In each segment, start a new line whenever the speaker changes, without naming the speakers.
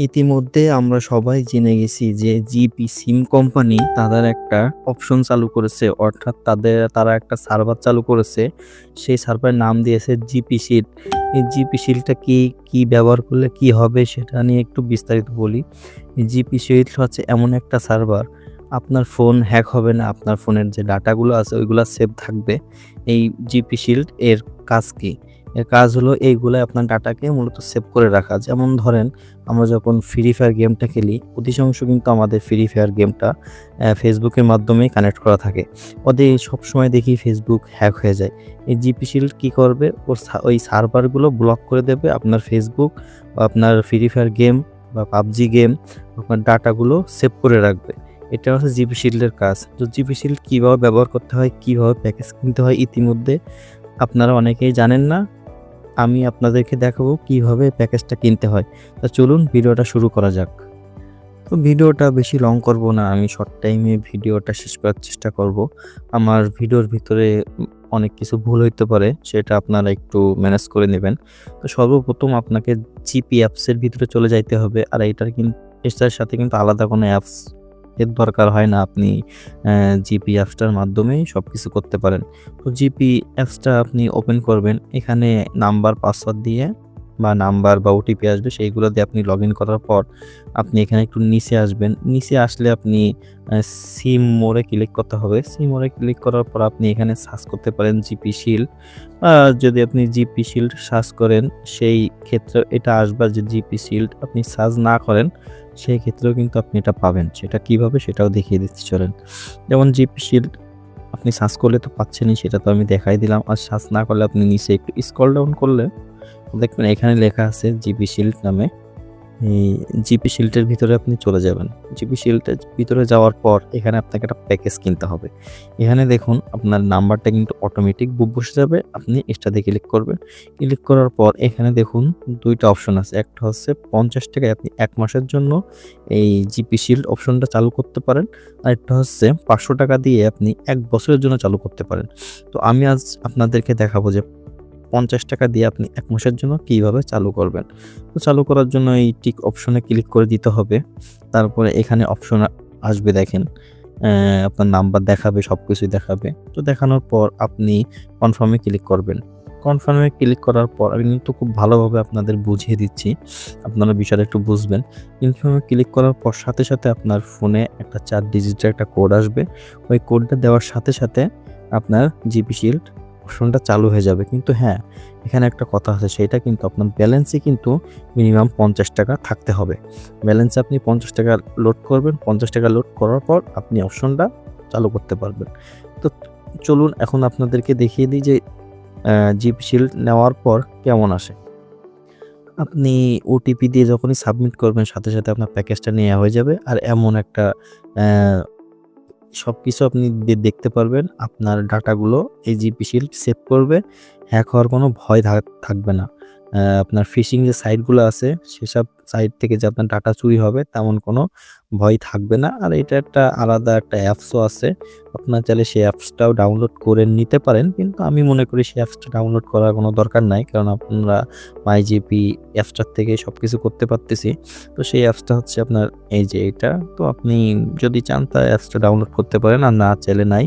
ইতিমধ্যে আমরা সবাই জেনে গেছি যে জিপি সিম কোম্পানি তাদের একটা অপশন চালু করেছে, অর্থাৎ তারা একটা সার্ভার চালু করেছে। সেই সার্ভারের নাম দিয়েছে জিপি শিল্ড। এই জিপি শিল্ডটা কি ব্যবহার করলে কি হবে সেটা নিয়ে একটু বিস্তারিত বলি। জিপি শিল্ড হচ্ছে এমন একটা সার্ভার, আপনার ফোন হ্যাক হবে না, আপনার ফোনের যে ডাটাগুলো আছে ওইগুলো সেভ থাকবে। এই জিপি শিল্ড এর কাজ কি? এর কাজ হলো এইগুলো আপনার ডাটাকে মূলত সেভ করে রাখা। যেমন ধরেন, আমরা যখন ফ্রি ফায়ার গেমটা খেলি, অধিকাংশ কিন্তু আমাদের ফ্রি ফায়ার গেমটা ফেসবুকের মাধ্যমেই কানেক্ট করা থাকে। ওদের সবসময় দেখি ফেসবুক হ্যাক হয়ে যায়। এই জিপি শিল্ড কী করবে, ওই সার্ভারগুলো ব্লক করে দেবে, আপনার ফেসবুক বা আপনার ফ্রি ফায়ার গেম বা পাবজি গেম, আপনার ডাটাগুলো সেভ করে রাখবে। এটা হচ্ছে জিপি শিল্ডের কাজ। তো জিপি শিল্ড কীভাবে ব্যবহার করতে হয়, কীভাবে প্যাকেজ কিনতে হয়, ইতিমধ্যে আপনারা অনেকেই জানেন না। আমি আপনাদেরকে দেখাবো কিভাবে প্যাকেজটা কিনতে হয়। তো চলুন ভিডিওটা শুরু করা যাক। তো ভিডিওটা বেশি লং করব না, আমি শর্ট টাইমে ভিডিওটা শেষ করার চেষ্টা করব। আমার ভিডিওর ভিতরে অনেক কিছু ভুল হইতে পারে, সেটা আপনারা একটু ম্যানেজ করে নেবেন। তো সর্বপ্রথম আপনাকে জিপি অ্যাপসের ভিতরে চলে যাইতে হবে। আর এটার সাথে কিন্তু আলাদা কোনো অ্যাপস এর দরকার হয় না। আপনি জিপি অ্যাপসটার মাধ্যমেই সবকিছু করতে পারেন। তো জিপি অ্যাপসটা আপনি ওপেন করবেন। এখানে নাম্বার, পাসওয়ার্ড দিয়ে বা নাম্বার বা ওটিপি আসবে, সেইগুলো দিয়ে আপনি লগইন করার পর আপনি এখানে একটু নিচে আসবেন। নিচে আসলে আপনি সিম মোড়ে ক্লিক করতে হবে। সিম মোড়ে ক্লিক করার পর আপনি এখানে সার্চ করতে পারেন জিপি শিল্ড। যদি আপনি জিপি শিল্ড সার্চ করেন, সেই ক্ষেত্রে এটা আসবে। যে জিপি শিল্ড আপনি সার্চ না করেন, সেই ক্ষেত্রেও কিন্তু আপনি এটা পাবেন। সেটা কিভাবে সেটাও দেখিয়ে দিচ্ছি, চলেন। যেমন জিপি শিল্ড আপনি সার্চ করলে তো পাচ্ছেনই, সেটা তো আমি দেখাই দিলাম। আর সার্চ না করলে আপনি নিচে একটু স্ক্রল ডাউন করলে দেখবেন এখানে লেখা আছে জিপি শিল্ড নামে। এই জিপি শিল্ডের ভিতরে আপনি চলে যাবেন। জিপি শিল্ডের ভিতরে যাওয়ার পর এখানে আপনাকে একটা প্যাকেজ কিনতে হবে। এখানে দেখুন আপনার নাম্বারটা কিন্তু অটোমেটিক বুক বসে যাবে। আপনি এক্সট্রাতে ক্লিক করবেন। ক্লিক করার পর এখানে দেখুন ২ টা অপশন আছে। একটা হচ্ছে ৫০ টাকায় আপনি ১ মাসের জন্য এই জিপি শিল্ড অপশনটা চালু করতে পারেন। আরেকটা হচ্ছে ৫০০ টাকা দিয়ে আপনি ১ বছরের জন্য চালু করতে পারেন। তো আমি আজ আপনাদেরকে দেখাবো যে ৫০ টাকা দিয়ে আপনি ১ মাসের জন্য কিভাবে চালু করবেন। তো চালু করার জন্য এই টিক অপশনে ক্লিক করে দিতে হবে। তারপরে এখানে অপশন আসবে, দেখেন আপনার নাম্বার দেখাবে, সবকিছুই দেখাবে। তো দেখানোর পর আপনি কনফার্মে ক্লিক করবেন। কনফার্মে ক্লিক করার পর আমি কিন্তু খুব ভালোভাবে আপনাদের বুঝিয়ে দিচ্ছি, আপনারা বিষয়টা একটু বুঝবেন। কনফার্মে ক্লিক করার পর সাথে, সাথে আপনার ফোনে একটা ৪ ডিজিটের একটা কোড আসবে। ওই কোডটা দেওয়ার সাথে, সাথে আপনার জিপি শিল্ড অপশনটা চালু হয়ে যাবে। কিন্তু হ্যাঁ, এখানে একটা কথা আছে, সেটা কিন্তু আপনার ব্যালেন্সে কিন্তু মিনিমাম ৫০ টাকা থাকতে হবে। ব্যালেন্সে আপনি ৫০ টাকা লোড করবেন। ৫০ টাকা লোড করার পর আপনি অপশনটা চালু করতে পারবেন। তো চলুন এখন আপনাদেরকে দেখিয়ে দিই যে জিপি শিল্ড নেওয়ার পর কেমন আসে। আপনি ওটিপি দিয়ে যখনই সাবমিট করবেন, সাথে, সাথে আপনার প্যাকেজটা নেয়া হয়ে যাবে। আর এমন একটা অ্যা সবকিছু আপনি দেখতে পারবেন। আপনার ডাটাগুলো এই জিপি শিল্ড সেভ করবে। হ্যাক হওয়ার কোনো ভয় থাকবে না। আপনার ফিশিং যে সাইটগুলো আছে, সেসব সাইট থেকে যে আপনার ডাটা চুরি হবে তেমন কোনো ভয় থাকবে না। আর এটা একটা আলাদা একটা অ্যাপসও আছে। আপনার চাইলে সেই অ্যাপসটাও ডাউনলোড করে নিতে পারেন। কিন্তু আমি মনে করি সেই অ্যাপসটা ডাউনলোড করার কোনো দরকার নাই। কারণ আমরা মাইজিপি অ্যাপসটার থেকে সবকিছু করতে পারতেছি। তো সেই অ্যাপসটা হচ্ছে আপনার এই যে এটা। তো আপনি যদি চান তা অ্যাপসটা ডাউনলোড করতে পারেন, আর না চাইলে নাই।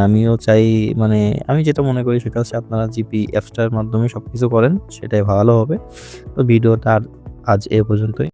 আমিও চাই, মানে আমি যেটা মনে করি সেটা হচ্ছে আপনারা জিপি অ্যাপসটার মাধ্যমে সবকিছু করেন, সেটাই ভালো হবে। তো ভিডিওটা আজ এ পর্যন্তই।